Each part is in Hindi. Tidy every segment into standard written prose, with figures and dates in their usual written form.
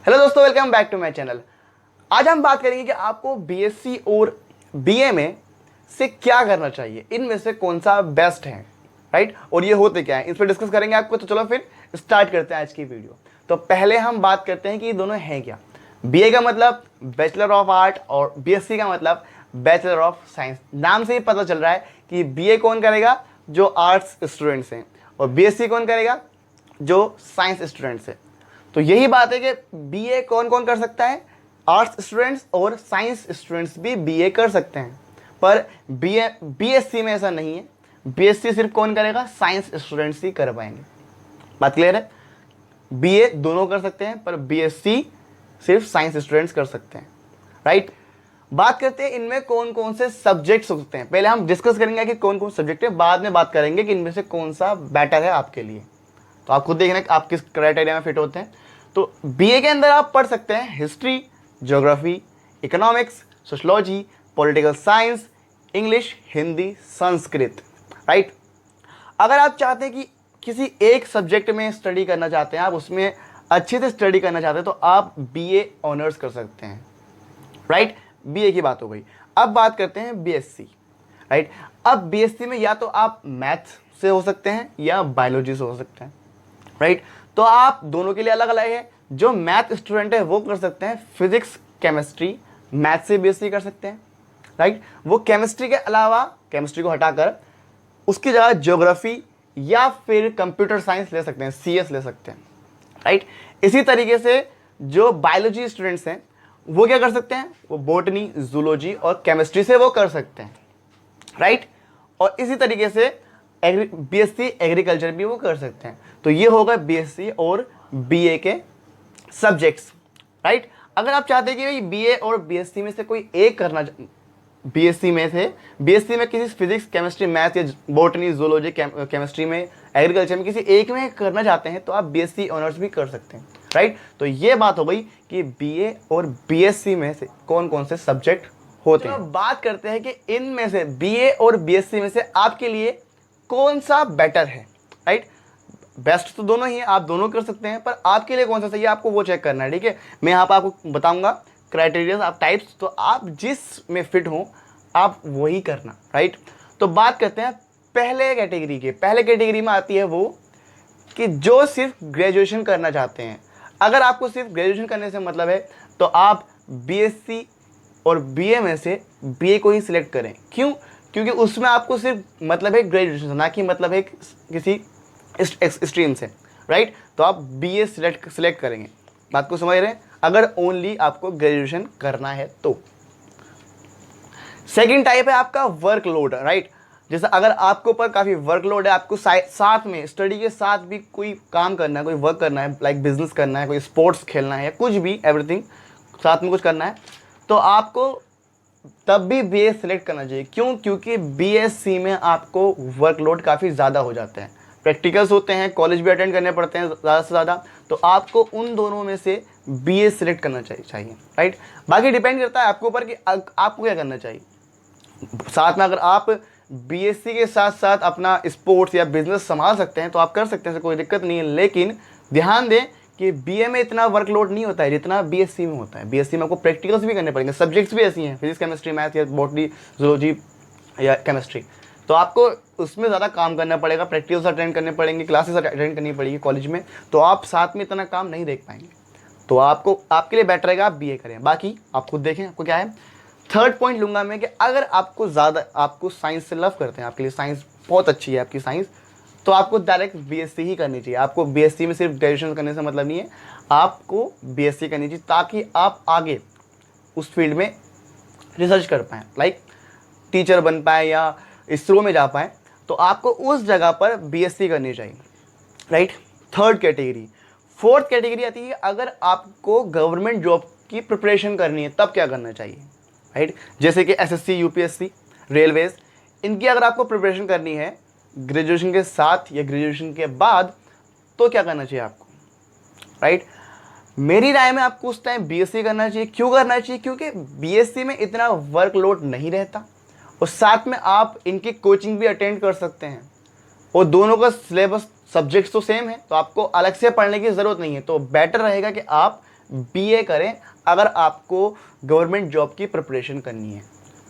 हेलो दोस्तों, welcome back to my channel. आज हम बात करेंगे कि आपको बीएससी और बीए में से क्या करना चाहिए, इनमें से कौन सा बेस्ट है, राइट। और ये होते क्या है, इस पर डिस्कस करेंगे आपको। तो चलो फिर स्टार्ट करते हैं आज की वीडियो। तो पहले हम बात करते हैं कि ये दोनों हैं क्या। बीए का मतलब बैचलर ऑफ आर्ट और बीएससी का मतलब बैचलर ऑफ साइंस। नाम से ही पता चल रहा है कि बीए कौन करेगा, जो आर्ट्स स्टूडेंट्स हैं, और बीएससी कौन करेगा, जो साइंस स्टूडेंट्स हैं। तो यही बात है कि बीए कौन कौन कर सकता है, आर्ट्स स्टूडेंट्स और साइंस स्टूडेंट्स भी बीए कर सकते हैं। पर बीएससी में ऐसा नहीं है। बीएससी सिर्फ कौन करेगा, साइंस स्टूडेंट्स ही कर पाएंगे। बात क्लियर है। बीए दोनों कर सकते हैं पर बीएससी सिर्फ साइंस स्टूडेंट्स कर सकते हैं, राइट। बात करते हैं इनमें कौन कौन से सब्जेक्ट्स हो सकते हैं। पहले हम डिस्कस करेंगे कि कौन कौन सब्जेक्ट है, बाद में बात करेंगे कि इनमें से कौन सा बेटर है आपके लिए। तो आप खुद देखना कि आप किस क्राइटेरिया में फिट होते हैं। तो बीए के अंदर आप पढ़ सकते हैं history, geography, economics, sociology, political science, English, Hindi, Sanskrit, right. अगर आप चाहते हैं कि किसी एक सब्जेक्ट में स्टडी करना चाहते हैं, आप उसमें अच्छे से स्टडी करना चाहते हैं, तो आप बीए ऑनर्स कर सकते हैं, राइट। बीए की बात हो गई। अब बात करते हैं बीएससी, राइट। अब बीएससी में या तो आप मैथ से हो सकते हैं या बायोलॉजी से हो सकते हैं, राइट। तो आप दोनों के लिए अलग अलग है। जो मैथ स्टूडेंट है वो कर सकते हैं फिजिक्स, केमिस्ट्री, मैथ से बीएससी कर सकते हैं, राइट। वो केमिस्ट्री के अलावा, केमिस्ट्री को हटाकर उसकी जगह ज्योग्राफी या फिर कंप्यूटर साइंस ले सकते हैं, सीएस ले सकते हैं, राइट। इसी तरीके से जो बायोलॉजी स्टूडेंट्स हैं वो क्या कर सकते हैं, वो बॉटनी, जूलॉजी और केमिस्ट्री से वो कर सकते हैं, राइट। और इसी तरीके से बीएससी एग्रीकल्चर भी वो कर सकते हैं। तो ये होगा बीएससी और बीए के सब्जेक्ट्स, राइट। अगर आप चाहते हैं कि भाई बीए और बीएससी में से कोई एक करना, बीएससी में किसी फिजिक्स, केमिस्ट्री, मैथ या बॉटनी, जूलॉजी, केमिस्ट्री में, एग्रीकल्चर में किसी एक में करना चाहते हैं, तो आप बीएससी ऑनर्स भी कर सकते हैं, राइट। तो ये बात हो गई कि बीए और बीएससी में से कौन कौन से सब्जेक्ट होते हैं। बात करते हैं कि इनमें से बीए और बीएससी में से आपके लिए कौन सा बेटर है, राइट। बेस्ट तो दोनों ही है, आप दोनों कर सकते हैं, पर आपके लिए कौन सा सही है आपको वो चेक करना है, ठीक है। मैं यहाँ पर आपको बताऊंगा क्राइटेरिया, आप टाइप्स, तो आप जिस में फिट हो आप वही करना, राइट। तो बात करते हैं पहले कैटेगरी के। पहले कैटेगरी में आती है वो कि जो सिर्फ ग्रेजुएशन करना चाहते हैं। अगर आपको सिर्फ ग्रेजुएशन करने से मतलब है तो आप बीएससी और बीए में से बीए को ही सिलेक्ट करें। क्यों? क्योंकि उसमें आपको सिर्फ मतलब है ग्रेजुएशन, ना कि मतलब है किसी स्ट्रीम से, राइट। तो आप बीए सिलेक्ट करेंगे। बात को समझ रहे हैं, अगर ओनली आपको ग्रेजुएशन करना है तो। सेकंड टाइप है आपका वर्कलोड, राइट। जैसे अगर आपके ऊपर काफ़ी वर्कलोड है, आपको साथ में स्टडी के साथ भी कोई काम करना है, कोई वर्क करना है, लाइक बिजनेस करना है, कोई स्पोर्ट्स खेलना है, या कुछ भी, एवरीथिंग साथ में कुछ करना है, तो आपको तब भी बीए सिलेक्ट करना चाहिए। क्यों? क्योंकि बीएससी में आपको वर्कलोड काफ़ी ज़्यादा हो जाते हैं, प्रैक्टिकल्स होते हैं, कॉलेज भी अटेंड करने पड़ते हैं ज़्यादा से ज़्यादा। तो आपको उन दोनों में से बीए सिलेक्ट करना चाहिए, राइट। बाकी डिपेंड करता है आपके ऊपर कि आपको क्या करना चाहिए। साथ में अगर आप बीएससी के साथ साथ अपना स्पोर्ट्स या बिजनेस संभाल सकते हैं तो आप कर सकते हैं, कोई दिक्कत नहीं है। लेकिन ध्यान दें कि बीए में इतना वर्कलोड नहीं होता है जितना बीएससी में होता है। बीएससी में आपको प्रैक्टिकल्स भी करने पड़ेंगे, सब्जेक्ट्स भी ऐसी हैं, फिजिक्स, केमिस्ट्री, मैथ या बॉटनी, जूलॉजी या केमिस्ट्री। तो आपको उसमें ज़्यादा काम करना पड़ेगा, प्रैक्टिकल्स अटेंड करने पड़ेंगे, क्लासेस अटेंड करनी पड़ेगी कॉलेज में, तो आप साथ में इतना काम नहीं देख पाएंगे। तो आपके लिए बेटर रहेगा आप बीए करें। बाकी आप खुद देखें आपको क्या है। थर्ड पॉइंट लूँगा मैं कि अगर आपको साइंस से लव करते हैं, आपके लिए साइंस बहुत अच्छी है आपकी साइंस, तो आपको डायरेक्ट बीएससी ही करनी चाहिए। आपको बीएससी में सिर्फ ग्रेजुएशन करने से मतलब नहीं है, आपको बीएससी करनी चाहिए ताकि आप आगे उस फील्ड में रिसर्च कर पाएँ, लाइक टीचर बन पाएँ या इसरो में जा पाएँ। तो आपको उस जगह पर बीएससी करनी चाहिए, right. Third category. Fourth category आती है अगर आपको गवर्नमेंट जॉब की प्रिपरेशन करनी है तब क्या करना चाहिए, राइट। जैसे कि एसएससी, यूपीएससी, रेलवेज, इनकी अगर आपको प्रिपरेशन करनी है ग्रेजुएशन के साथ या ग्रेजुएशन के बाद, तो क्या करना चाहिए आपको, राइट। मेरी राय में आपको उस टाइम बीएससी करना चाहिए। क्यों करना चाहिए? क्योंकि बीएससी में इतना वर्कलोड नहीं रहता और साथ में आप इनकी कोचिंग भी अटेंड कर सकते हैं, और दोनों का सिलेबस, सब्जेक्ट्स तो सेम है, तो आपको अलग से पढ़ने की ज़रूरत नहीं है। तो बेटर रहेगा कि आप बीए करें अगर आपको गवर्नमेंट जॉब की प्रिपरेशन करनी है,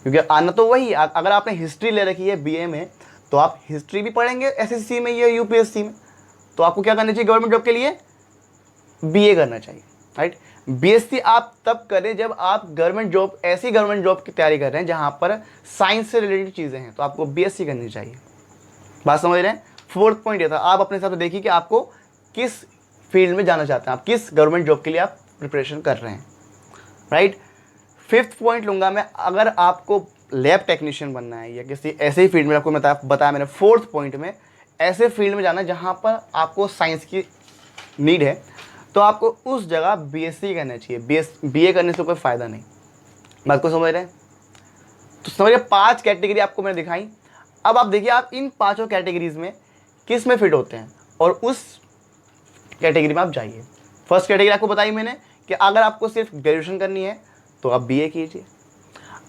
क्योंकि आना तो वही है। अगर आपने हिस्ट्री ले रखी है बीए में तो आप हिस्ट्री भी पढ़ेंगे एसएससी में या यूपीएससी में, तो आपको क्या करना चाहिए, गवर्नमेंट जॉब के लिए बीए करना चाहिए, राइट। बीएससी आप तब करें जब आप गवर्नमेंट जॉब, ऐसी गवर्नमेंट जॉब की तैयारी कर रहे हैं जहां पर साइंस से रिलेटेड चीज़ें हैं, तो आपको बीएससी करनी चाहिए। बात समझ रहे हैं। फोर्थ पॉइंट ये था, आप अपने हिसाब से देखिए कि आपको किस फील्ड में जाना चाहते हैं, आप किस गवर्नमेंट जॉब के लिए आप प्रिपरेशन कर रहे हैं, राइट। फिफ्थ पॉइंट लूँगा मैं, अगर आपको लैब टेक्नीशियन बनना है या किसी ऐसे ही फील्ड में, आपको बताया मैंने फोर्थ पॉइंट में, ऐसे फील्ड में जाना है जहाँ पर आपको साइंस की नीड है, तो आपको उस जगह बीएससी करना चाहिए। बीए करने से कोई फ़ायदा नहीं। बात को समझ रहे हैं। तो समझिए 5 कैटेगरी आपको मैंने दिखाई। अब आप देखिए आप इन 5 कैटेगरीज में किस में फिट होते हैं और उस कैटेगरी में आप जाइए। फर्स्ट कैटेगरी आपको बताई मैंने कि अगर आपको सिर्फ ग्रेजुएशन करनी है तो आप बीए कीजिए।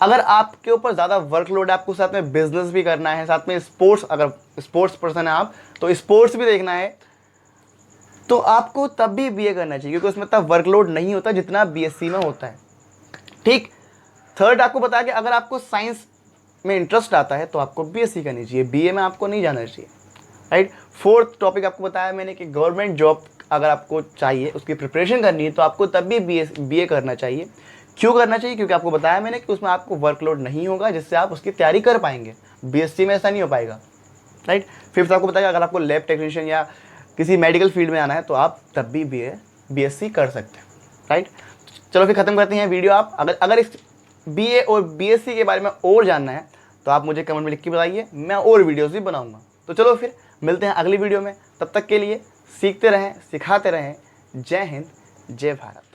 अगर आपके ऊपर ज़्यादा वर्कलोड है, आपको साथ में बिजनेस भी करना है, साथ में स्पोर्ट्स, अगर स्पोर्ट्स पर्सन है आप तो स्पोर्ट्स भी देखना है, तो आपको तब भी बीए करना चाहिए, क्योंकि उसमें इतना वर्कलोड नहीं होता जितना बीएससी में होता है, ठीक। थर्ड आपको बताया कि अगर आपको साइंस में इंटरेस्ट आता है तो आपको बीएससी करनी चाहिए, बीए में आपको नहीं जाना चाहिए, राइट। फोर्थ टॉपिक आपको बताया मैंने कि गवर्नमेंट जॉब अगर आपको चाहिए, उसकी प्रिपरेशन करनी है, तो आपको तब भी बीए करना चाहिए। क्यों करना चाहिए, क्योंकि आपको बताया मैंने कि उसमें आपको वर्कलोड नहीं होगा जिससे आप उसकी तैयारी कर पाएंगे। बीएससी में ऐसा नहीं हो पाएगा, राइट। फिफ्थ आपको बताया अगर आपको लैब टेक्नीशियन या किसी मेडिकल फील्ड में आना है तो आप तब भी बीएससी कर सकते हैं, राइट। चलो फिर ख़त्म करते हैं वीडियो। आप अगर इस बीए और बीएससी के बारे में और जानना है तो आप मुझे कमेंट में लिख के बताइए, मैं और वीडियोस भी बनाऊंगा। तो चलो फिर मिलते हैं अगली वीडियो में, तब तक के लिए सीखते रहें, सिखाते रहें। जय हिंद, जय भारत।